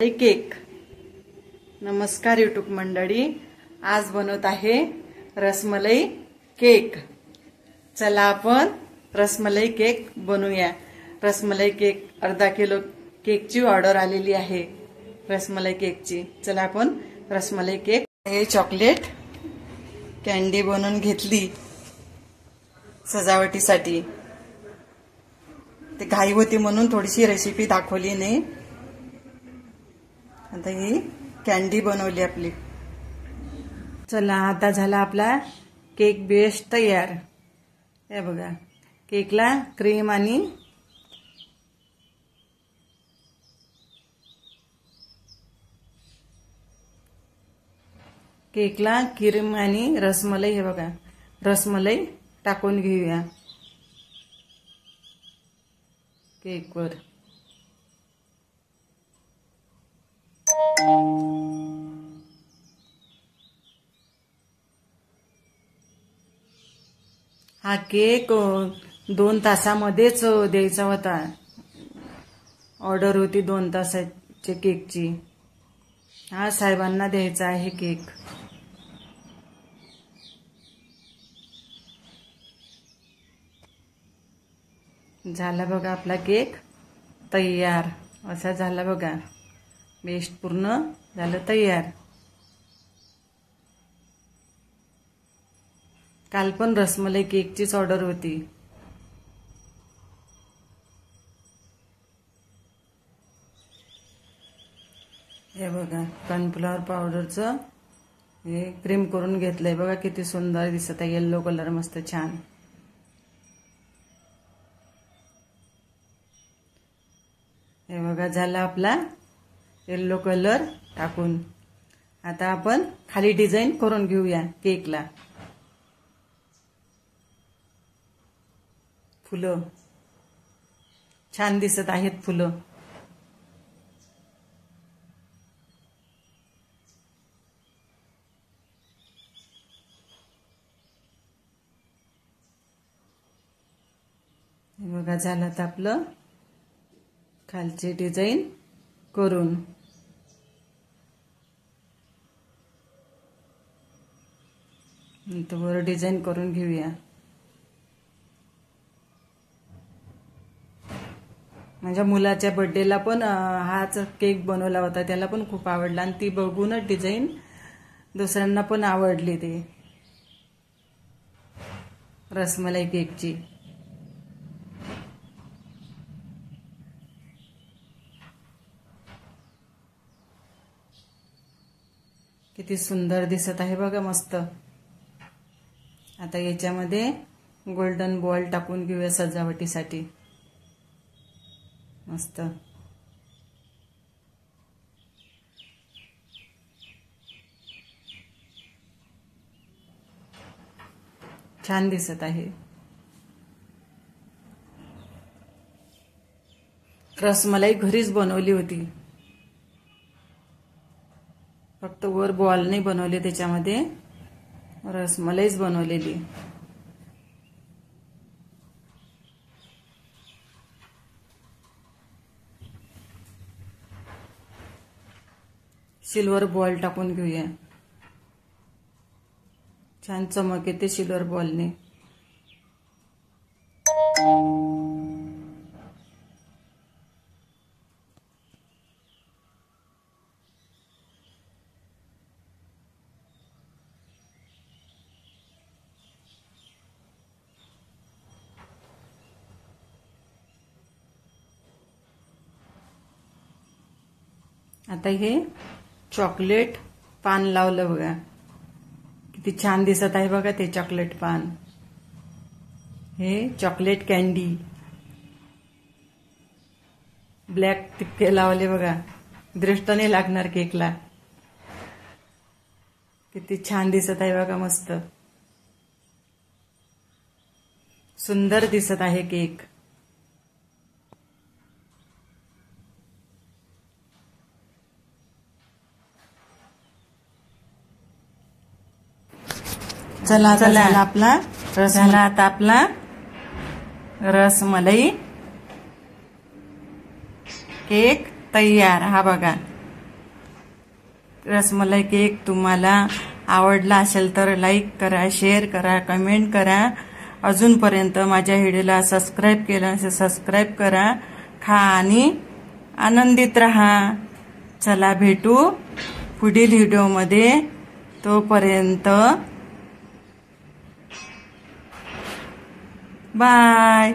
Cake. नमस्कार YouTube मंडळी, आज बनवत आहे रसमलाई केक। चला आपण रसमलाई केक बनवूया। रसमलाई केक अर्धा किलो केकची ऑर्डर आलेली आहे रसमलाई केकची। चला आपण रसमलाई केक, हे चॉकलेट कॅन्डी बनवून घेतली सजावटीसाठी। ते घाई होती म्हणून थोडीशी रेसिपी दाखवली नाही। आता ही कॅन्डी बनवली आपली। चला आता झाला आपला केक बेस तयार। हे बघा, केकला क्रीम आणि रसमलाई, हे बघा रसमलाई टाकून घेऊया केकवर। हा केक 2 तासामध्येच द्यायचा होता। ऑर्डर होती 2 तासाची केकची। हा साहेबांना द्यायचा आहे केक। झाला बघा आपला केक तयार। असा झाला बघा, बेस्ट पूर्ण झालं तयार। काल पण रसमलाई केकचीच ऑर्डर होती। हे बघा कॉर्नफ्लॉवर पावडरचं हे क्रीम करून घेतलंय। बघा किती सुंदर दिसत आहे, येलो कलर मस्त छान। हे बघा झाला आपला येलो कलर टाकून। आता आपण खाली डिझाईन करून घेऊया केकला। फुलं छान दिसत आहेत फुलं। हे बघा झालं तर आपलं खालची डिझाईन करून। नंतर वर डिझाईन करून घेऊया। माझ्या मुलाच्या बर्थडेला पण हाच केक बनवला होता, त्याला पण खूप आवडला आणि ती बघूनच डिझाईन दुसऱ्यांना पण आवडली ती रसमलाई केकची। किती सुंदर दिसत आहे बघा मस्त। आता याच्यामध्ये गोल्डन बॉल टाकून घेऊया सजावटीसाठी मस्त। छान दिसत आहे। रसमलाई घरीच बनवली होती, फक्त वर बॉल नाही बनवले, त्याच्यामध्ये रसमलाईच बनवलेली। सिल्वर बॉल टाकून घेऊया, छान चमक येते सिल्वर बॉलने। आता हे चॉकलेट पान लावलं बघा, किती छान दिसत आहे बघा ते चॉकलेट पान। हे चॉकलेट कॅन्डी ब्लॅक टिक्के लावले बघा, दृष्ट नाही लागणार केकला। किती छान दिसत आहे बघा, मस्त सुंदर दिसत आहे केक। चला आता आपला रसमलाई केक तयार। हा बघा रसमलाई केक तुम्हाला आवडला असेल तर लाईक करा, शेअर करा, कमेंट करा. अजूनपर्यंत माझ्या व्हिडिओला सबस्क्राईब केलं असेल सबस्क्राईब करा. खा आणि आनंदित राहा. चला भेटू पुढील व्हिडिओमध्ये. तोपर्यंत बाय.